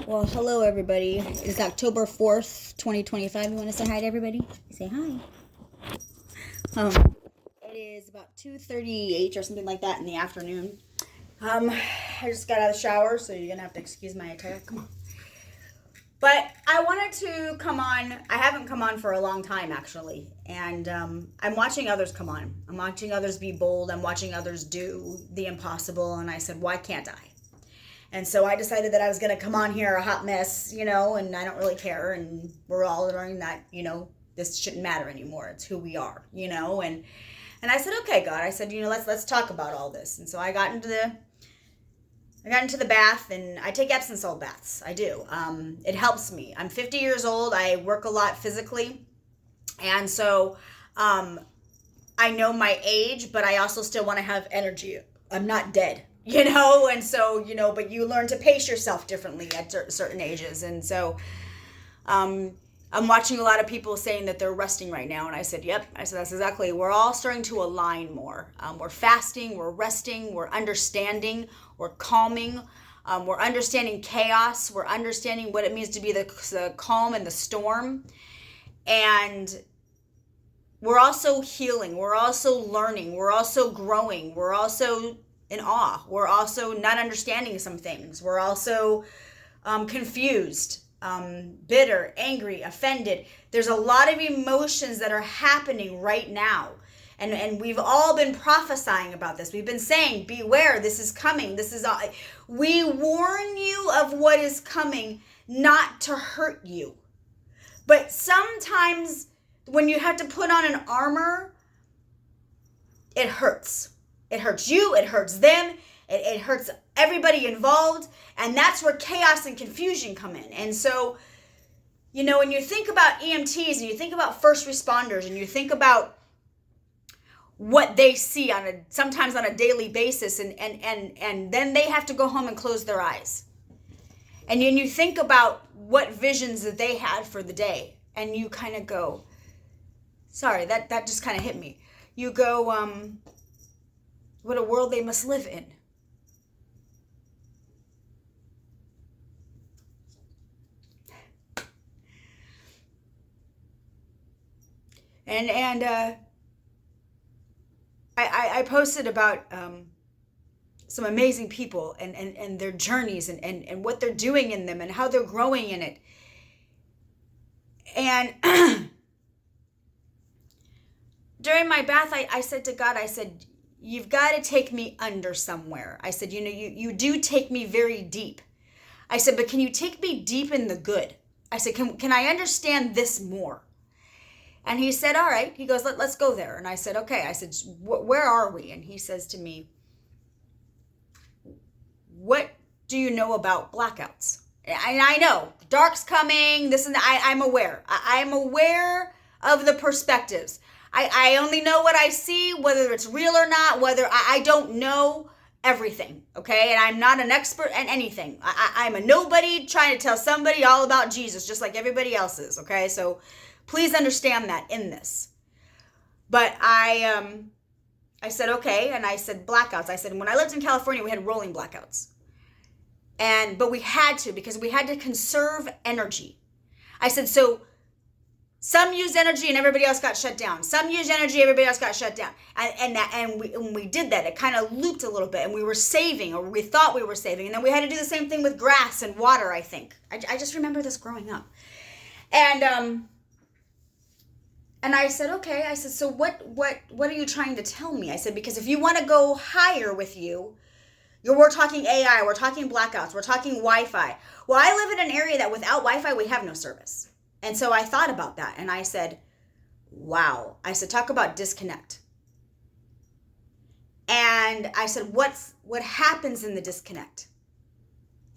Well, hello everybody. It's October 4th, 2025. You want to say hi to everybody? Say hi. It is about 2:38 or something like that in the afternoon. I just got out of the shower, so you're going to have to excuse my attack. But I wanted to come on. I haven't come on for a long time, actually. And I'm watching others come on. I'm watching others be bold. I'm watching others do the impossible. And I said, why can't I? And so I decided that I was going to come on here a hot mess, and I don't really care. And we're all learning that, this shouldn't matter anymore. It's who we are, and I said, okay, God, I said, let's talk about all this. And so I got into the bath, and I take Epsom salt baths. I do. It helps me. I'm 50 years old. I work a lot physically. And so I know my age, but I also still want to have energy. I'm not dead. And so, but you learn to pace yourself differently at certain ages. And so, I'm watching a lot of people saying that they're resting right now. And I said, yep. I said, that's exactly. We're all starting to align more. We're fasting, we're resting, we're understanding, we're calming, we're understanding chaos. We're understanding what it means to be the calm in the storm. And we're also healing. We're also learning. We're also growing. We're also in awe. We're also not understanding some things. We're also confused, bitter, angry, offended. There's a lot of emotions that are happening right now. And we've all been prophesying about this. We've been saying, beware, this is coming. We warn you of what is coming, not to hurt you. But sometimes when you have to put on an armor, it hurts. It hurts you, it hurts them, it hurts everybody involved, and that's where chaos and confusion come in. And so, when you think about EMTs and you think about first responders and you think about what they see sometimes on a daily basis, and then they have to go home and close their eyes. And then you think about what visions that they had for the day, and you kind of go, sorry, that just kind of hit me. You go, what a world they must live in. And I posted about some amazing people and their journeys and what they're doing in them and how they're growing in it. And during my bath, I said to God, I said, you've got to take me under somewhere. I said, you do take me very deep. I said, but can you take me deep in the good? I said, can I understand this more? And he said, all right. He goes, let's go there. And I said, okay. I said, where are we? And he says to me, what do you know about blackouts? And I know, dark's coming, this and that. I'm aware. I'm aware of the perspectives. I only know what I see, whether it's real or not, whether I don't know everything, okay? And I'm not an expert in anything. I'm a nobody trying to tell somebody all about Jesus, just like everybody else is, okay? So please understand that in this. But I said, okay, and I said blackouts. I said, when I lived in California, we had rolling blackouts. But we had to, because we had to conserve energy. I said, so some used energy and everybody else got shut down. Some used energy, everybody else got shut down. And when we did that, it kind of looped a little bit, and we were saving, or we thought we were saving. And then we had to do the same thing with grass and water, I think. I just remember this growing up. And I said, okay. I said, so what are you trying to tell me? I said, because if you want to go higher with we're talking AI, we're talking blackouts, we're talking Wi-Fi. Well, I live in an area that without Wi-Fi, we have no service. And so I thought about that, and I said, wow. I said, talk about disconnect. And I said, what happens in the disconnect?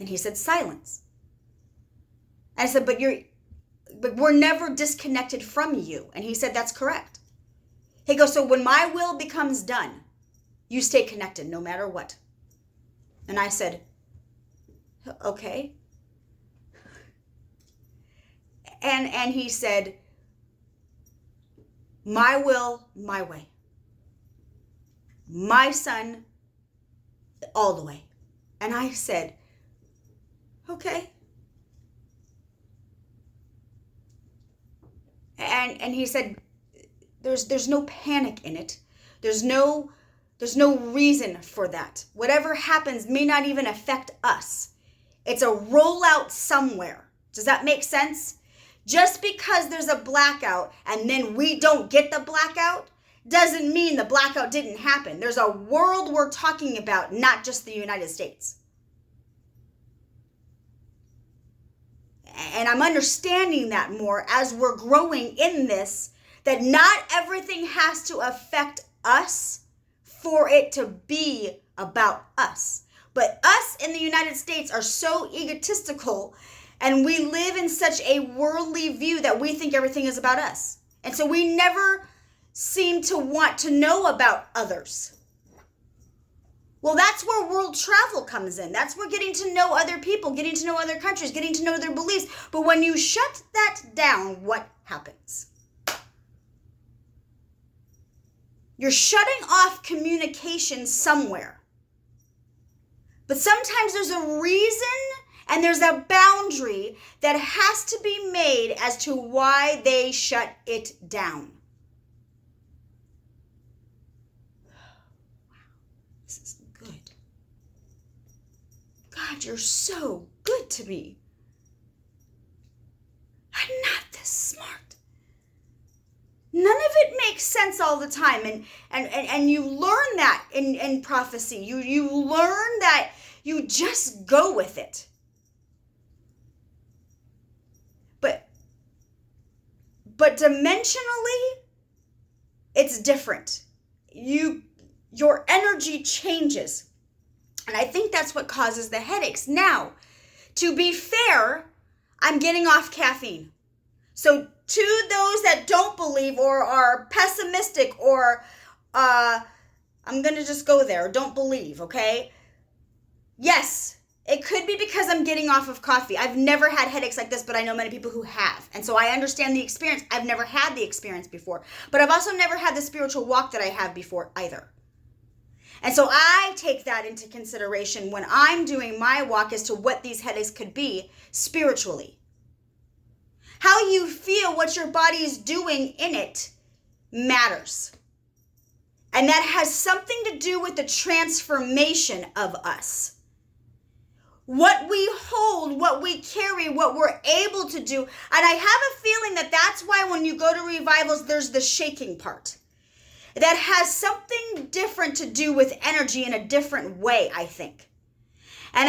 And he said, silence. I said, but we're never disconnected from you. And he said, that's correct. He goes, so when my will becomes done, you stay connected no matter what. And I said, okay. And he said, my will, my way. My son, all the way. And I said, okay. And he said, there's no panic in it. There's no reason for that. Whatever happens may not even affect us. It's a rollout somewhere. Does that make sense? Just because there's a blackout and then we don't get the blackout doesn't mean the blackout didn't happen. There's a world we're talking about, not just the United States. And I'm understanding that more as we're growing in this, that not everything has to affect us for it to be about us. But us in the United States are so egotistical, and we live in such a worldly view that we think everything is about us. And so we never seem to want to know about others. Well, that's where world travel comes in. That's where getting to know other people, getting to know other countries, getting to know their beliefs. But when you shut that down, what happens? You're shutting off communication somewhere. But sometimes there's a reason and there's a boundary that has to be made as to why they shut it down. This is good. God, you're so good to me. I'm not this smart. None of it makes sense all the time. And you learn that in prophecy. You learn that you just go with it. But dimensionally, it's different. Your energy changes. And I think that's what causes the headaches. Now, to be fair, I'm getting off caffeine. So to those that don't believe or are pessimistic or I'm going to just go there, don't believe, okay? Yes, it could be because I'm getting off of coffee. I've never had headaches like this, but I know many people who have. And so I understand the experience. I've never had the experience before. But I've also never had the spiritual walk that I have before either. And so I take that into consideration when I'm doing my walk as to what these headaches could be spiritually. How you feel, what your body is doing in it matters. And that has something to do with the transformation of us. What we hold, what we carry, what we're able to do. And I have a feeling that that's why when you go to revivals, there's the shaking part. That has something different to do with energy in a different way, I think. And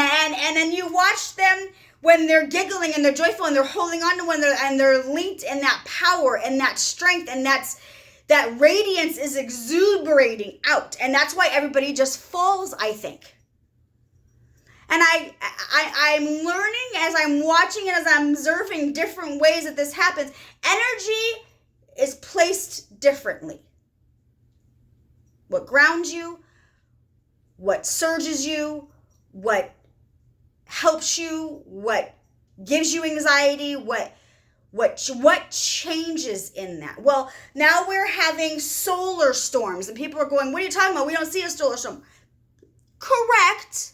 then you watch them when they're giggling and they're joyful and they're holding on to one another and they're linked in that power and that strength and that radiance is exuberating out. And that's why everybody just falls, I think. And I'm learning as I'm watching and as I'm observing different ways that this happens. Energy is placed differently. What grounds you, what surges you, what helps you, what gives you anxiety, what changes in that? Well, now we're having solar storms and people are going, what are you talking about? We don't see a solar storm. Correct.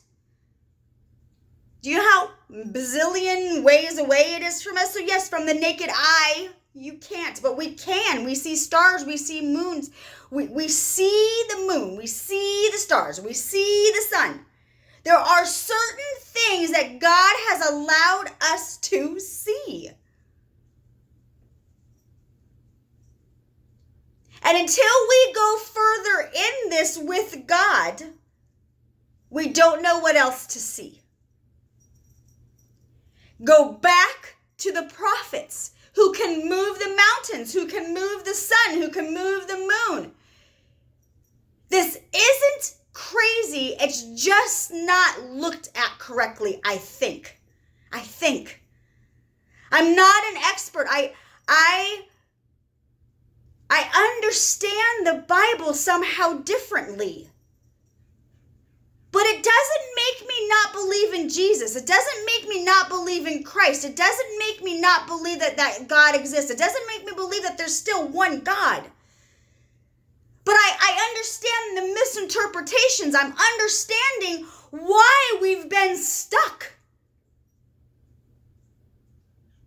Do you know how bazillion ways away it is from us? So yes, from the naked eye, you can't, but we can. We see stars, we see moons. We see the moon, we see the stars, we see the sun. There are certain things that God has allowed us to see. And until we go further in this with God, we don't know what else to see. Go back to the prophets who can move the mountains, who can move the sun, who can move the moon. This isn't crazy. It's just not looked at correctly, I think. I'm not an expert. I understand the Bible somehow differently. But it doesn't make me not believe in Jesus. It doesn't make me not believe in Christ. It doesn't make me not believe that God exists. It doesn't make me believe that there's still one God. But I understand the misinterpretations. I'm understanding why we've been stuck.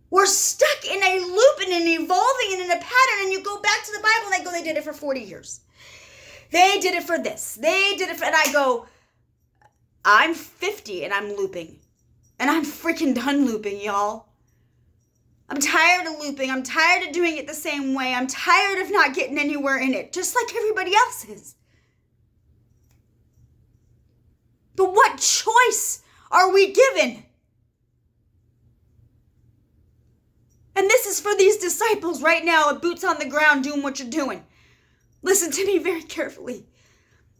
We're stuck in a loop and in a evolving in a pattern, and you go back to the Bible and they go, they did it for 40 years. They did it for this. They did it for, and I go, I'm 50 and I'm looping. And I'm freaking done looping, y'all. I'm tired of looping. I'm tired of doing it the same way. I'm tired of not getting anywhere in it, just like everybody else is. But what choice are we given? And this is for these disciples right now, with boots on the ground, doing what you're doing. Listen to me very carefully.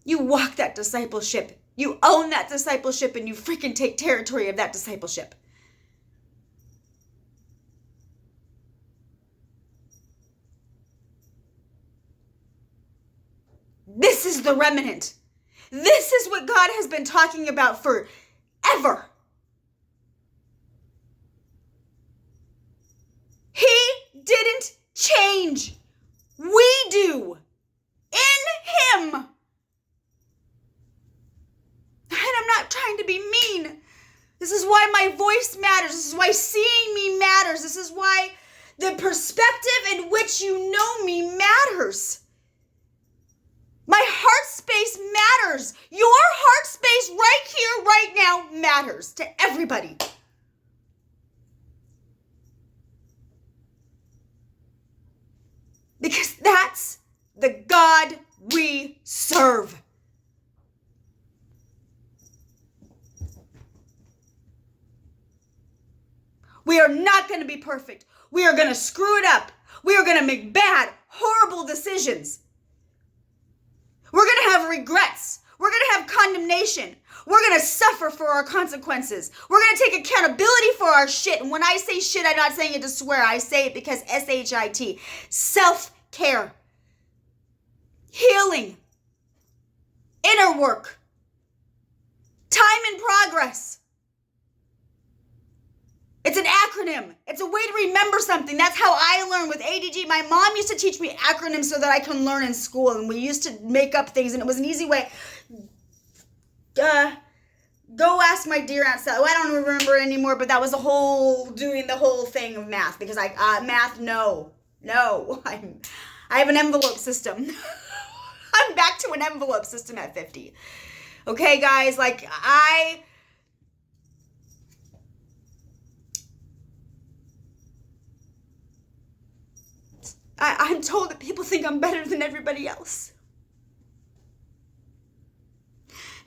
You walk that discipleship. You own that discipleship, and you freaking take territory of that discipleship. This is the remnant. This is what God has been talking about forever. He didn't change. We do. In him. And I'm not trying to be mean. This is why my voice matters. This is why seeing me matters. This is why the perspective in which you know me matters. My heart space matters. Your heart space right here, right now matters to everybody. Because that's the God we serve. We are not going to be perfect. We are going to screw it up. We are going to make bad, horrible decisions. We're going to have regrets. We're going to have condemnation. We're going to suffer for our consequences. We're going to take accountability for our shit. And when I say shit, I'm not saying it to swear. I say it because SHIT. Self-care. Healing. Inner work. Time in progress. It's an acronym. It's a way to remember something. That's how I learn with ADD. My mom used to teach me acronyms so that I can learn in school. And we used to make up things, and it was an easy way. Go ask my dear Aunt Sally. I don't remember it anymore, but that was doing the whole thing of math. Because math, no. I have an envelope system. I'm back to an envelope system at 50. Okay, guys, I'm told that people think I'm better than everybody else.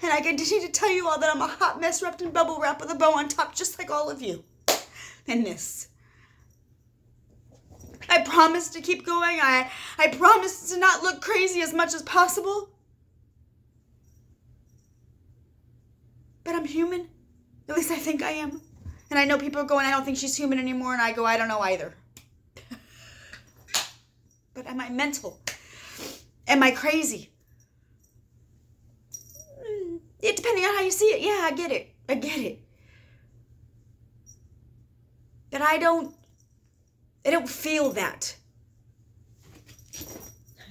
And I continue to tell you all that I'm a hot mess wrapped in bubble wrap with a bow on top, just like all of you. And this. I promise to keep going. I promise to not look crazy as much as possible. But I'm human. At least I think I am. And I know people are going, I don't think she's human anymore. And I go, I don't know either. But am I mental? Am I crazy? Depending on how you see it. Yeah, I get it. But I don't feel that.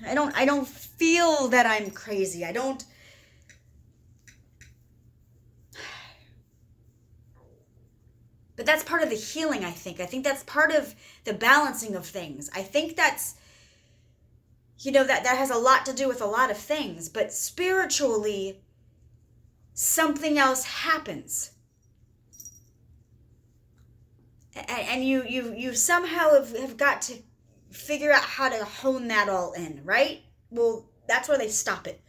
I don't feel that I'm crazy. But that's part of the healing, I think. I think that's part of the balancing of things. I think that's, that has a lot to do with a lot of things. But spiritually, something else happens. And you somehow have got to figure out how to hone that all in, right? Well, that's where they stop it.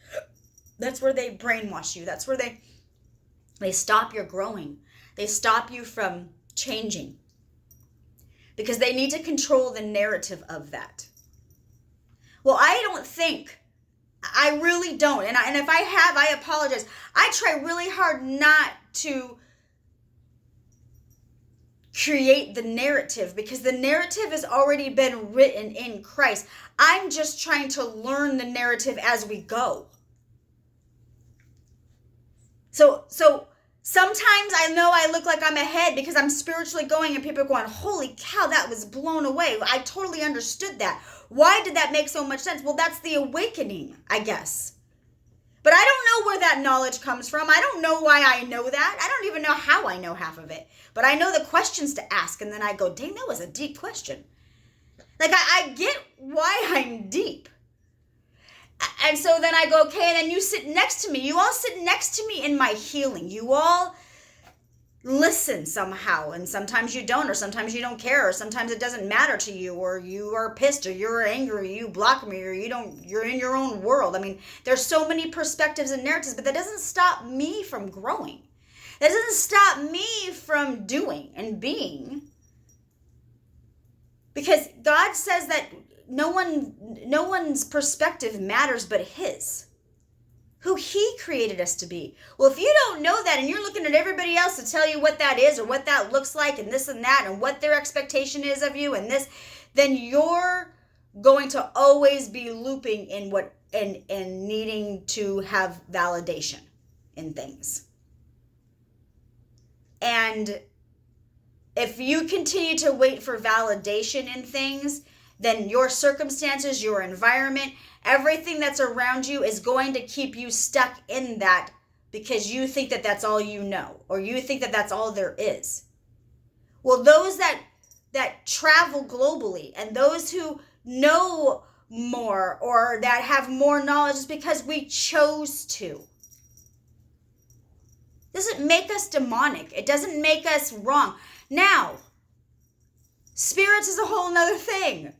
That's where they brainwash you. That's where they stop your growing. They stop you from changing. Because they need to control the narrative of that. Well, I really don't. And if I have, I apologize. I try really hard not to create the narrative, because the narrative has already been written in Christ. I'm just trying to learn the narrative as we go. So sometimes I know I look like I'm ahead because I'm spiritually going, and people are going, holy cow, that was blown away. I totally understood that. Why did that make so much sense? Well, that's the awakening, I guess. But I don't know where that knowledge comes from. I don't know why I know that. I don't even know how I know half of it. But I know the questions to ask, and then I go, dang, that was a deep question. Like, I get why I'm deep. And so then I go, okay, and then you sit next to me. You all sit next to me in my healing. You all listen somehow, and sometimes you don't, or sometimes you don't care, or sometimes it doesn't matter to you, or you are pissed, or you're angry, or you block me, or you're in your own world. I mean, there's so many perspectives and narratives, but that doesn't stop me from growing. That doesn't stop me from doing and being. Because God says that no one's perspective matters but his. Who he created us to be. Well, if you don't know that and you're looking at everybody else to tell you what that is or what that looks like and this and that and what their expectation is of you and this, then you're going to always be looping in what and needing to have validation in things. And if you continue to wait for validation in things, then your circumstances, your environment, everything that's around you is going to keep you stuck in that because you think that that's all you know, or you think that that's all there is. Well, those that travel globally and those who know more or that have more knowledge is because we chose to. It doesn't make us demonic. It doesn't make us wrong. Now, spirits is a whole nother thing.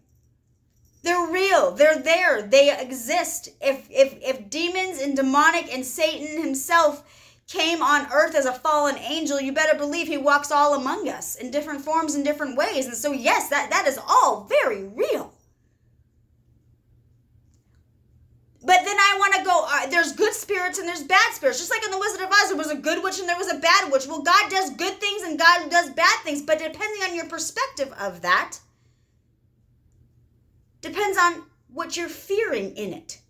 They're real. They're there. They exist. If demons and demonic and Satan himself came on earth as a fallen angel, you better believe he walks all among us in different forms and different ways. And so, yes, that is all very real. But then I want to go, there's good spirits and there's bad spirits. Just like in The Wizard of Oz, there was a good witch and there was a bad witch. Well, God does good things and God does bad things. But depending on your perspective of that, depends on what you're fearing in it.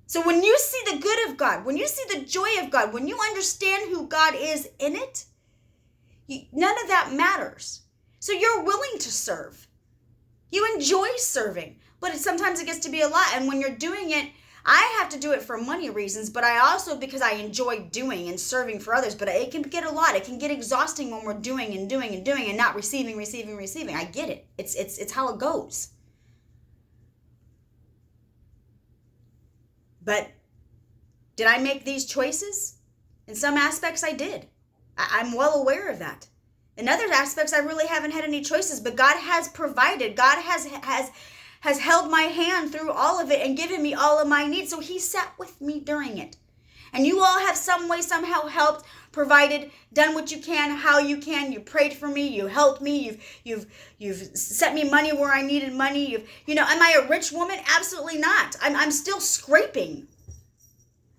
So when you see the good of God, when you see the joy of God, when you understand who God is in it, none of that matters. So you're willing to serve. You enjoy serving, but sometimes it gets to be a lot. And when you're doing it, I have to do it for money reasons, but I also, because I enjoy doing and serving for others, but it can get a lot. It can get exhausting when we're doing and doing and doing and not receiving. I get it. It's how it goes. But did I make these choices? In some aspects, I did. I'm well aware of that. In other aspects, I really haven't had any choices, but God has provided. God has held my hand through all of it and given me all of my needs. So he sat with me during it. And you all have some way, somehow helped, provided, done what you can, how you can. You prayed for me. You helped me. You've sent me money where I needed money. Am I a rich woman? Absolutely not. I'm still scraping.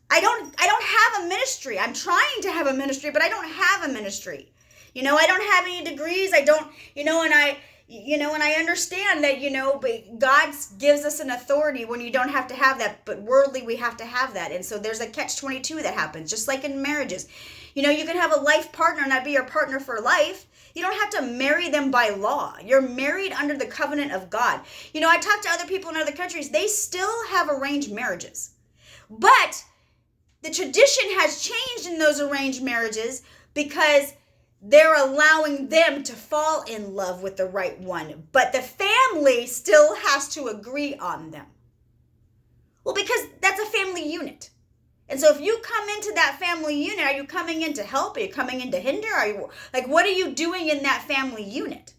I don't have a ministry. I'm trying to have a ministry, but I don't have a ministry. I don't have any degrees. I don't, and I understand that, but God gives us an authority when you don't have to have that, but worldly we have to have that. And so there's a catch-22 that happens, just like in marriages. You can have a life partner, not be your partner for life. You don't have to marry them by law. You're married under the covenant of God. I talk to other people in other countries. They still have arranged marriages. But the tradition has changed in those arranged marriages because they're allowing them to fall in love with the right one. But the family still has to agree on them. Well, because that's a family unit. And so if you come into that family unit, are you coming in to help? Are you coming in to hinder? What are you doing in that family unit?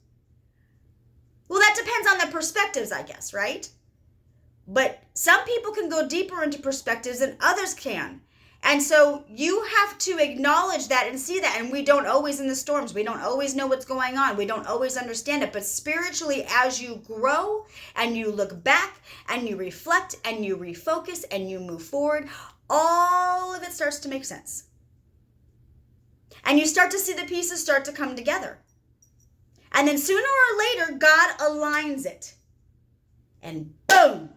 Well, that depends on the perspectives, I guess, right? But some people can go deeper into perspectives than others can. And so you have to acknowledge that and see that. And we don't always in the storms. We don't always know what's going on. We don't always understand it. But spiritually, as you grow and you look back and you reflect and you refocus and you move forward, all of it starts to make sense. And you start to see the pieces start to come together. And then sooner or later, God aligns it. And boom,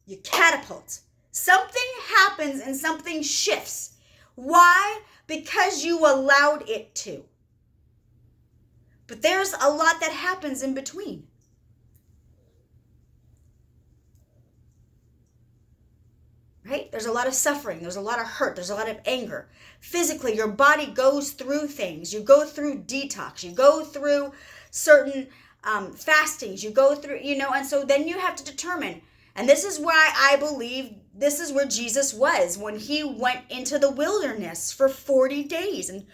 you catapult. Something happens and something shifts. Why? Because you allowed it to. But there's a lot that happens in between. Right? There's a lot of suffering. There's a lot of hurt. There's a lot of anger. Physically, your body goes through things. You go through detox. You go through certain fastings. You go through, and so then you have to determine. And this is why I believe this is where Jesus was when he went into the wilderness for 40 days. And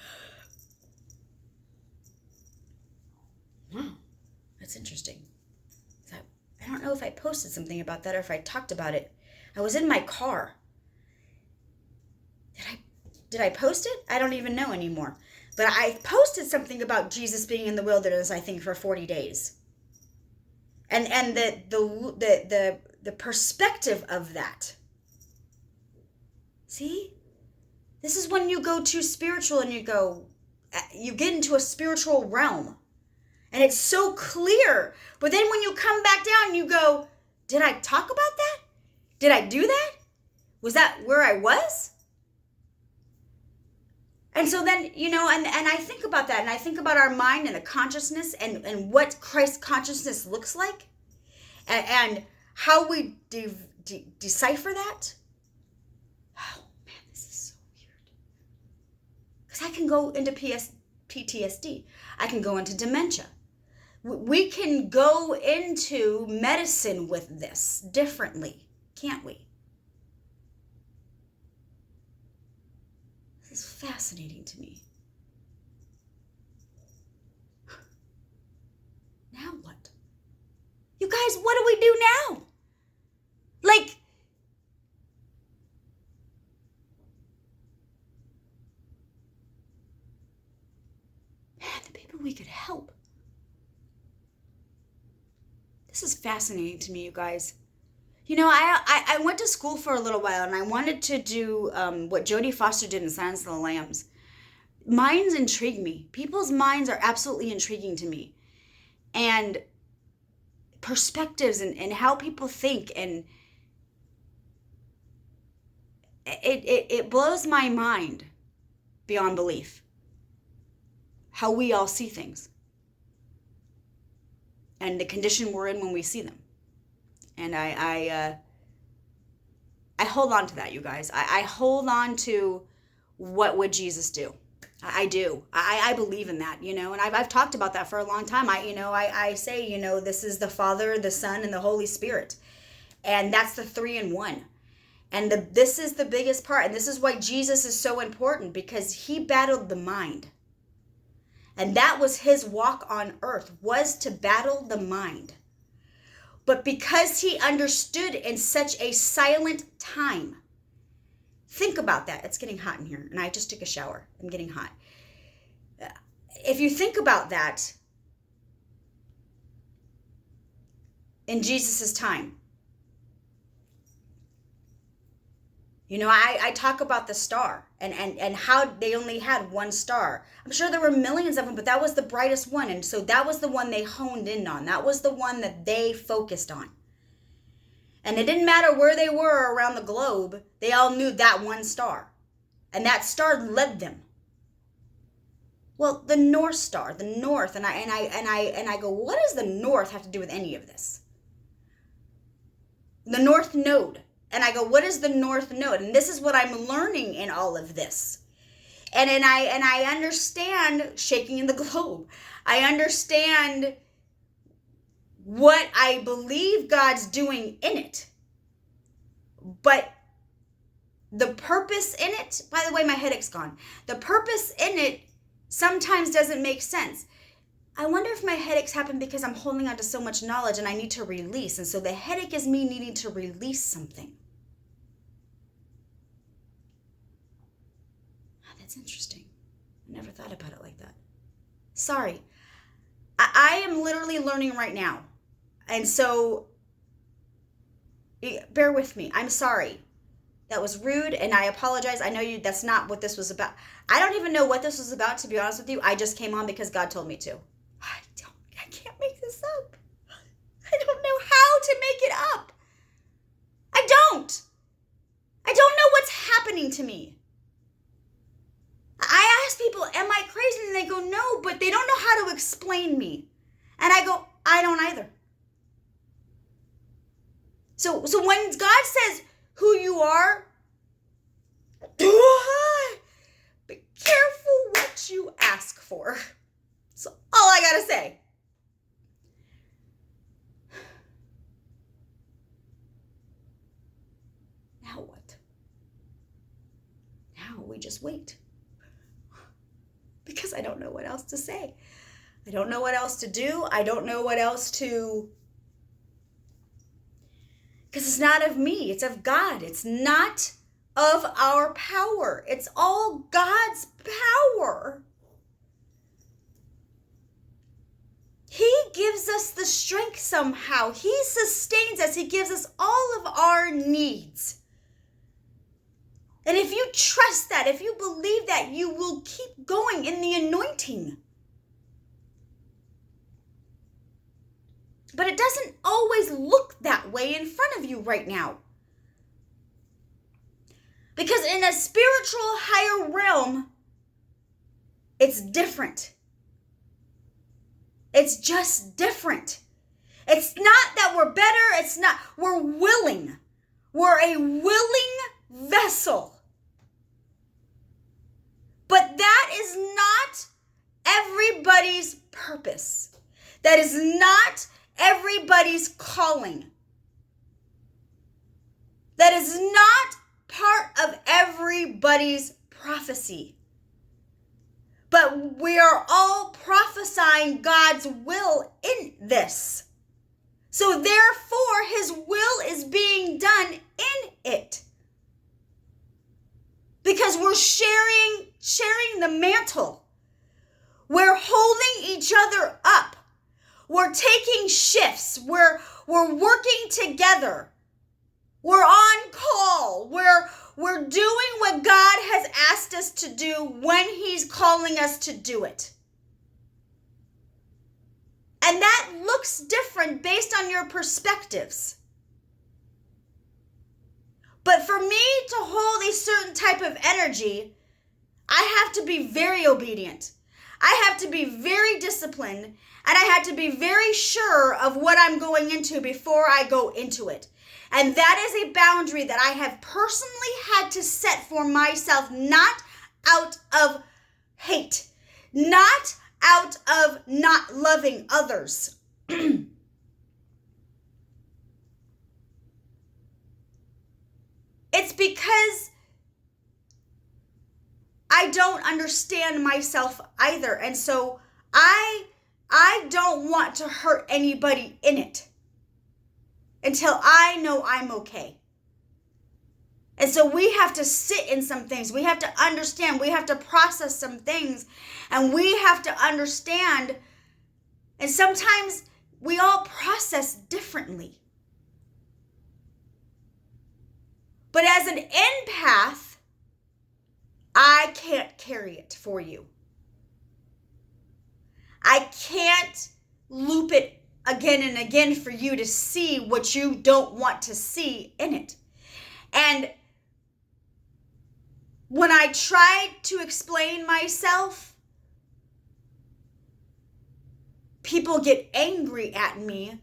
wow, that's interesting. I don't know if I posted something about that or if I talked about it. I was in my car. Did I post it? I don't even know anymore. But I posted something about Jesus being in the wilderness, I think, for 40 days. And the perspective of that. See? This is when you go too spiritual and you get into a spiritual realm. And it's so clear. But then when you come back down, you go, did I talk about that? Did I do that? Was that where I was? And so then, and I think about that, and I think about our mind and the consciousness and what Christ's consciousness looks like and how we decipher that. Oh, man, this is so weird. Because I can go into PTSD. I can go into dementia. We can go into medicine with this differently, can't we? This is fascinating to me. Now what? You guys, what do we do now? Like, man, the people we could help. This is fascinating to me, you guys. I went to school for a little while, and I wanted to do what Jodie Foster did in Silence of the Lambs. Minds intrigue me. People's minds are absolutely intriguing to me. And perspectives and how people think, and it blows my mind beyond belief how we all see things and the condition we're in when we see them. And I hold on to that, you guys. I hold on to what would Jesus do. I do. I believe in that, and I've talked about that for a long time. I say, this is the Father, the Son, and the Holy Spirit. And that's the 3-in-1. And this is the biggest part. And this is why Jesus is so important, because he battled the mind. And that was his walk on earth, was to battle the mind. But because he understood in such a silent time, think about that. It's getting hot in here, and I just took a shower. I'm getting hot. If you think about that, in Jesus' time, I talk about the star and how they only had one star. I'm sure there were millions of them, but that was the brightest one. And so that was the one they honed in on. That was the one that they focused on. And it didn't matter where they were around the globe. They all knew that one star. And that star led them. Well, the North Star, the North. And I go, what does the North have to do with any of this? The North Node. And I go, what is the North Node? And this is what I'm learning in all of this. And I understand shaking in the globe. I understand what I believe God's doing in it. But the purpose in it, by the way, my headache's gone. The purpose in it sometimes doesn't make sense. I wonder if my headaches happen because I'm holding on to so much knowledge and I need to release. And so the headache is me needing to release something. Oh, that's interesting. I never thought about it like that. Sorry. I am literally learning right now. And so bear with me. I'm sorry. That was rude, and I apologize. I know that's not what this was about. I don't even know what this was about, to be honest with you. I just came on because God told me to. I can't make this up. I don't know how to make it up. I don't know what's happening to me. I ask people, am I crazy? And they go, no, but they don't know how to explain me. And I go, I don't either. So when God says who you are, be careful what you ask for. That's all I gotta say. now we just wait. Because I don't know what else to say. I don't know what else to do. I don't know what else to... Because it's not of me. It's of God. It's not of our power. It's all God's power. He gives us the strength somehow. He sustains us. He gives us all of our needs. And if you trust that, if you believe that, you will keep going in the anointing. But it doesn't always look that way in front of you right now. Because in a spiritual higher realm, it's different. It's just different. It's not that we're better. It's not. We're willing. We're a willing vessel. But that is not everybody's purpose. That is not everybody's calling. That is not part of everybody's prophecy. But we are all prophesying God's will in this. So therefore, his will is being done in it. Because we're sharing the mantle. We're holding each other up. We're taking shifts. We're working together. We're on call. We're doing what God has asked us to do when he's calling us to do it. And that looks different based on your perspectives. But for me to hold a certain type of energy, I have to be very obedient. I have to be very disciplined, and I have to be very sure of what I'm going into before I go into it. And that is a boundary that I have personally had to set for myself, not out of hate, not out of not loving others. It's because I don't understand myself either. And so I don't want to hurt anybody in it until I know I'm okay. And so we have to sit in some things. We have to understand. We have to process some things. And we have to understand. And sometimes we all process differently. But as an empath, I can't carry it for you. I can't loop it again and again for you to see what you don't want to see in it. And when I try to explain myself, people get angry at me,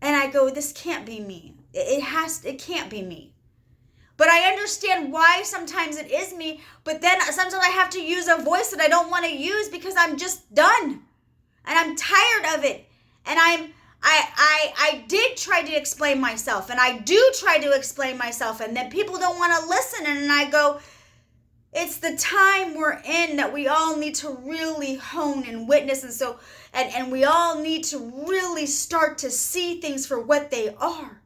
and I go, this can't be me. It can't be me. But I understand why sometimes it is me, but then sometimes I have to use a voice that I don't want to use because I'm just done. And I'm tired of it. And I did try to explain myself, and I do try to explain myself, and then people don't want to listen. And I go, it's the time we're in that we all need to really hone and witness. And so, and we all need to really start to see things for what they are.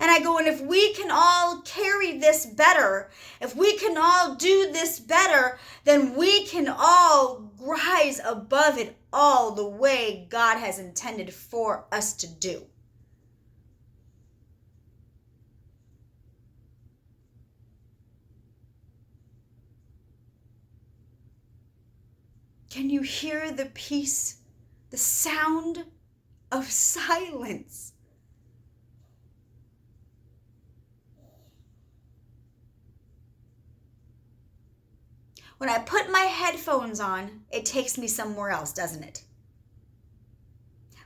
And I go, and if we can all carry this better, if we can all do this better, then we can all rise above it all the way God has intended for us to do. Can you hear the peace, the sound of silence? When I put my headphones on, it takes me somewhere else, doesn't it?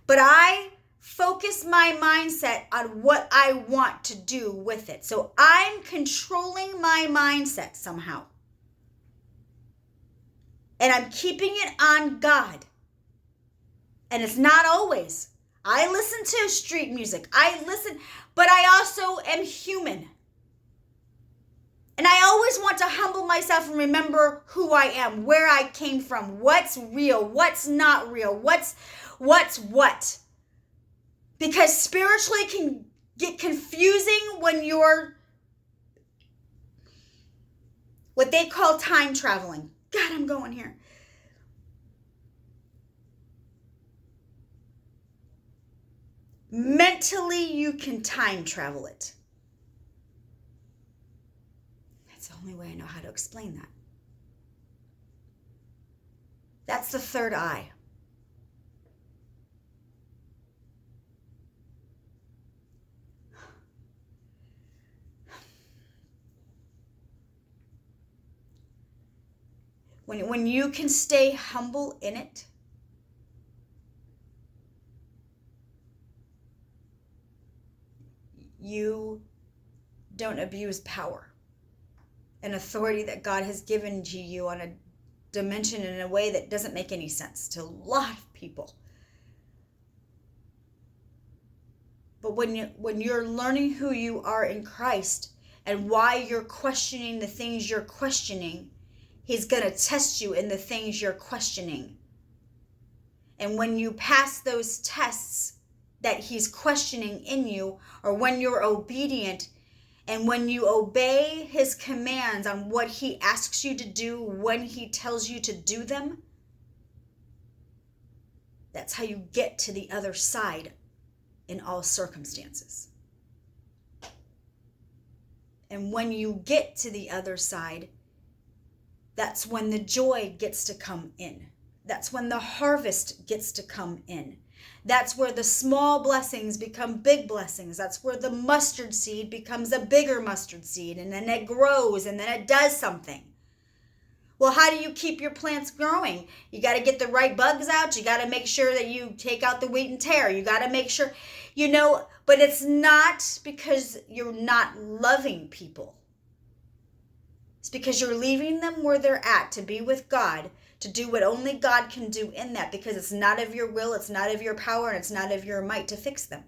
But I focus my mindset on what I want to do with it. So I'm controlling my mindset somehow. And I'm keeping it on God. And it's not always. I listen to street music. But I also am human. And I always want to humble myself and remember who I am, where I came from, what's real, what's not real, what's what. Because spiritually it can get confusing when you're what they call time traveling. God, I'm going here. Mentally, you can time travel it. That's the only way I know how to explain that. That's the third eye. When you can stay humble in it, you don't abuse power and authority that God has given to you on a dimension in a way that doesn't make any sense to a lot of people. But when you're learning who you are in Christ and why you're questioning the things you're questioning, He's going to test you in the things you're questioning. And when you pass those tests that He's questioning in you, or when you're obedient and when you obey His commands on what He asks you to do when He tells you to do them, that's how you get to the other side in all circumstances. And when you get to the other side, that's when the joy gets to come in. That's when the harvest gets to come in. That's where the small blessings become big blessings. That's where the mustard seed becomes a bigger mustard seed, and then it grows, and then it does something. Well, how do you keep your plants growing? You got to get the right bugs out. You got to make sure that you take out the wheat and tear. You got to make sure, but it's not because you're not loving people. It's because you're leaving them where they're at to be with God, to do what only God can do in that, because it's not of your will, it's not of your power, and it's not of your might to fix them.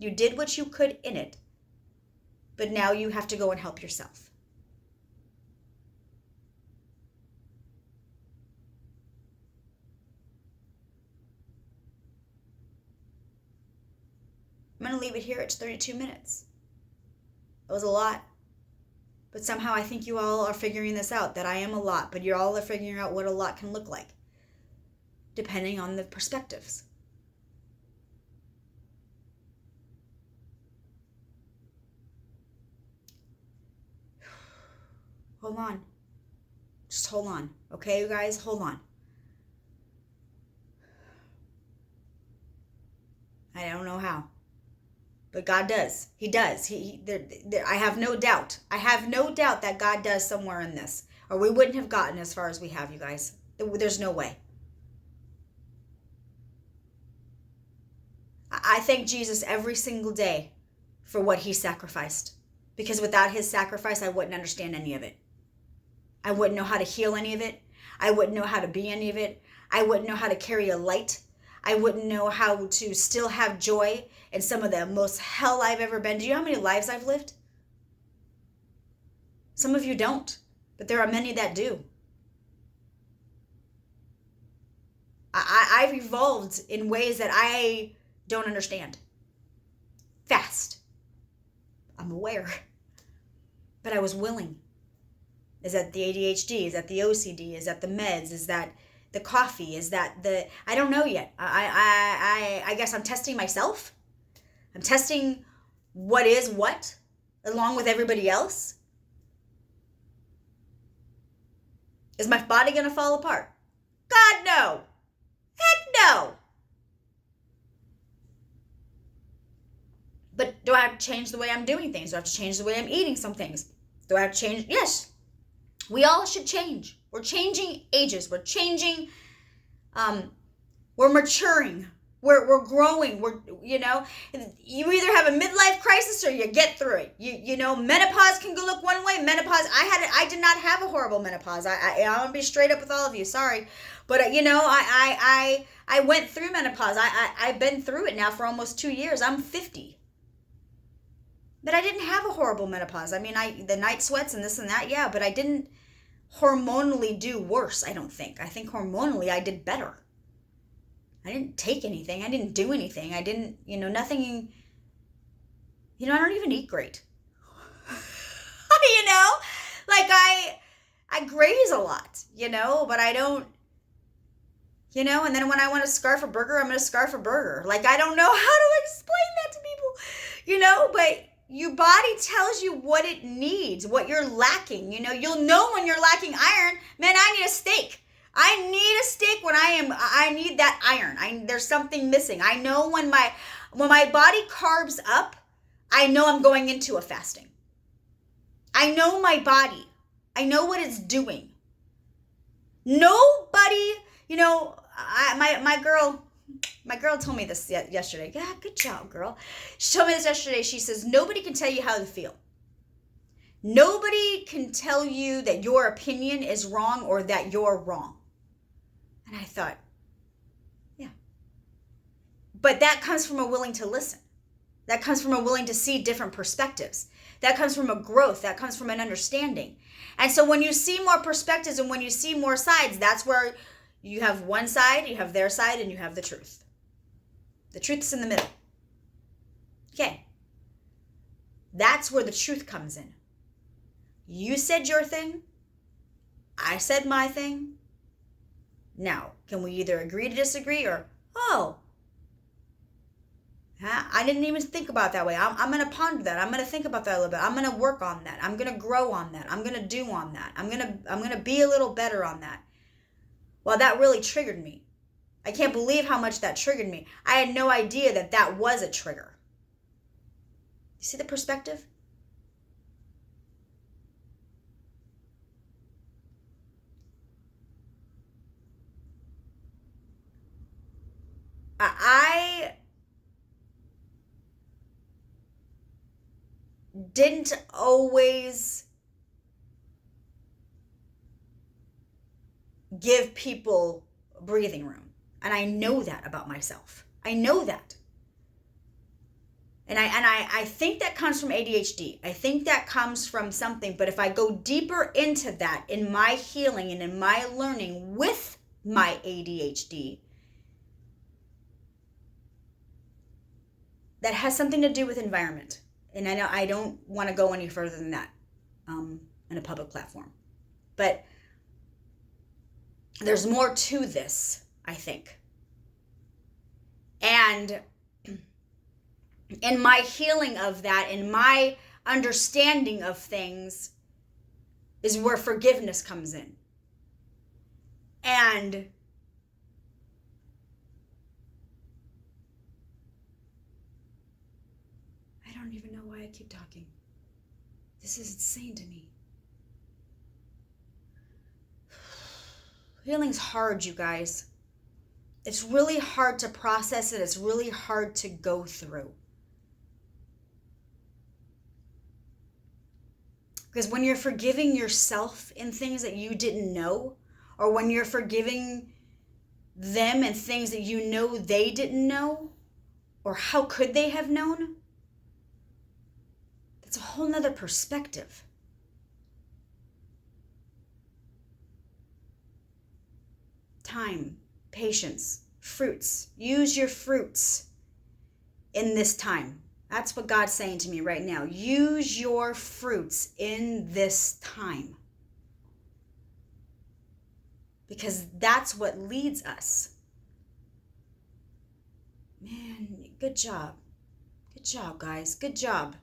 You did what you could in it, but now you have to go and help yourself. I'm going to leave it here. It's 32 minutes. That was a lot. But somehow I think you all are figuring this out, that I am a lot, but you all are figuring out what a lot can look like, depending on the perspectives. Hold on. Just hold on. Okay, you guys? Hold on. I don't know how. But God does. He does. I have no doubt. I have no doubt that God does somewhere in this. Or we wouldn't have gotten as far as we have, you guys. There's no way. I thank Jesus every single day for what He sacrificed. Because without His sacrifice, I wouldn't understand any of it. I wouldn't know how to heal any of it. I wouldn't know how to be any of it. I wouldn't know how to carry a light. I wouldn't know how to still have joy in some of the most hell I've ever been. Do you know how many lives I've lived? Some of you don't, but there are many that do. I've evolved in ways that I don't understand. Fast. I'm aware. But I was willing. Is that the ADHD? Is that the OCD? Is that the meds? Is that the coffee? Is that I don't know yet. I guess I'm testing myself. I'm testing what is what, along with everybody else. Is my body going to fall apart? God, no. Heck no. But do I have to change the way I'm doing things? Do I have to change the way I'm eating some things? Do I have to change? Yes. We all should change. We're changing ages. We're changing. We're maturing. We're growing. You either have a midlife crisis or you get through it. Menopause can go look one way. Menopause. I did not have a horrible menopause. I'm gonna be straight up with all of you. Sorry, but I went through menopause. I've been through it now for almost 2 years. I'm 50. But I didn't have a horrible menopause. I mean, the night sweats and this and that, yeah, but I didn't hormonally do worse, I don't think. I think hormonally I did better. I didn't take anything. I didn't do anything. I didn't, nothing. I don't even eat great. Like I graze a lot, but I don't, and then when I want to scarf a burger, I'm going to scarf a burger. Like, I don't know how to explain that to people, but your body tells you what it needs, what you're lacking. You'll know when you're lacking iron. Man, I need a steak. I need a steak when I need that iron. There's something missing. I know when my body carbs up, I know I'm going into a fasting. I know my body. I know what it's doing. Nobody, my girl told me this yesterday. Yeah, good job, girl. She told me this yesterday. She says, nobody can tell you how to feel. Nobody can tell you that your opinion is wrong or that you're wrong. And I thought, yeah. But that comes from a willing to listen. That comes from a willing to see different perspectives. That comes from a growth. That comes from an understanding. And so when you see more perspectives and when you see more sides, that's where you have one side, you have their side, and you have the truth. The truth's in the middle. Okay. That's where the truth comes in. You said your thing. I said my thing. Now, can we either agree to disagree or, I didn't even think about that way. I'm going to ponder that. I'm going to think about that a little bit. I'm going to work on that. I'm going to grow on that. I'm going to do on that. I'm going to be a little better on that. Well, that really triggered me. I can't believe how much that triggered me. I had no idea that was a trigger. You see the perspective? I didn't always give people breathing room. And I know that about myself. I know that. And I think that comes from ADHD. I think that comes from something. But if I go deeper into that in my healing and in my learning with my ADHD, that has something to do with environment. And I know I don't want to go any further than that in a public platform. But there's more to this, I think. And in my healing of that, in my understanding of things, is where forgiveness comes in. And I don't even know why I keep talking. This is insane to me. Healing's hard, you guys. It's really hard to process it. It's really hard to go through. Because when you're forgiving yourself in things that you didn't know, or when you're forgiving them in things that you know they didn't know, or how could they have known, that's a whole nother perspective. Time, patience, fruits. Use your fruits in this time. That's what God's saying to me right now. Use your fruits in this time. Because that's what leads us. Man, good job. Good job, guys. Good job.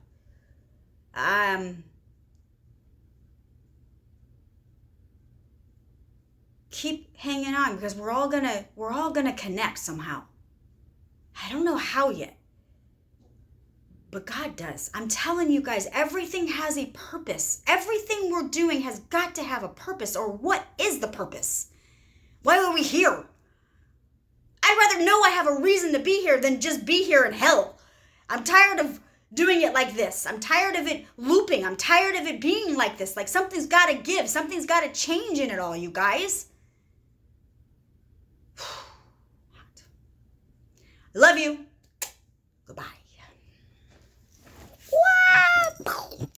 Keep hanging on because we're all gonna connect somehow. I don't know how yet. But God does. I'm telling you guys, everything has a purpose. Everything we're doing has got to have a purpose. Or what is the purpose? Why are we here? I'd rather know I have a reason to be here than just be here in hell. I'm tired of doing it like this. I'm tired of it looping. I'm tired of it being like this. Like something's got to give. Something's got to change in it all, you guys. I love you.